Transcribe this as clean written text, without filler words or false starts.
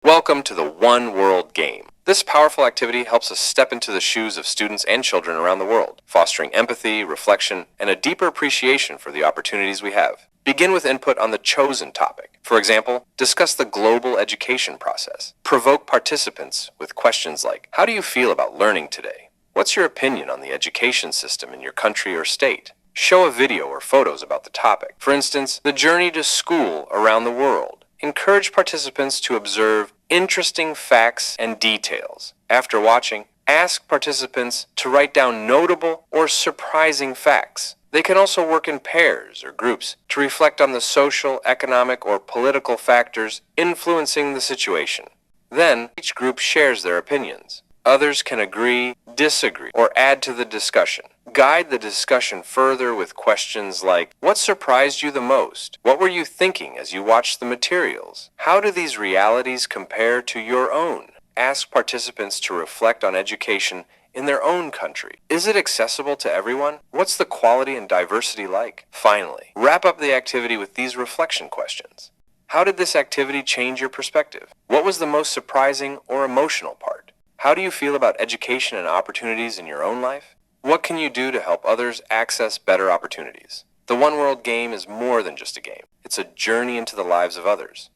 Welcome to the One World Game. This powerful activity helps us step into the shoes of students and children around the world, fostering empathy, reflection, and a deeper appreciation for the opportunities we have. Begin with input on the chosen topic. For example, discuss the global education process. Provoke participants with questions like, how do you feel about learning today? What's your opinion on the education system in your country or state? Show a video or photos about the topic. For instance, the journey to school around the world. Encourage participants to observe interesting facts and details. After watching, ask participants to write down notable or surprising facts. They can also work in pairs or groups to reflect on the social, economic, or political factors influencing the situation. Then, each group shares their opinions. Others can agree, disagree, or add to the discussion. Guide the discussion further with questions like, what surprised you the most? What were you thinking as you watched the materials? How do these realities compare to your own? Ask participants to reflect on education in their own country. Is it accessible to everyone? What's the quality and diversity like? Finally, wrap up the activity with these reflection questions. How did this activity change your perspective? What was the most surprising or emotional part? How do you feel about education and opportunities in your own life? What can you do to help others access better opportunities? The One World Game is more than just a game. It's a journey into the lives of others.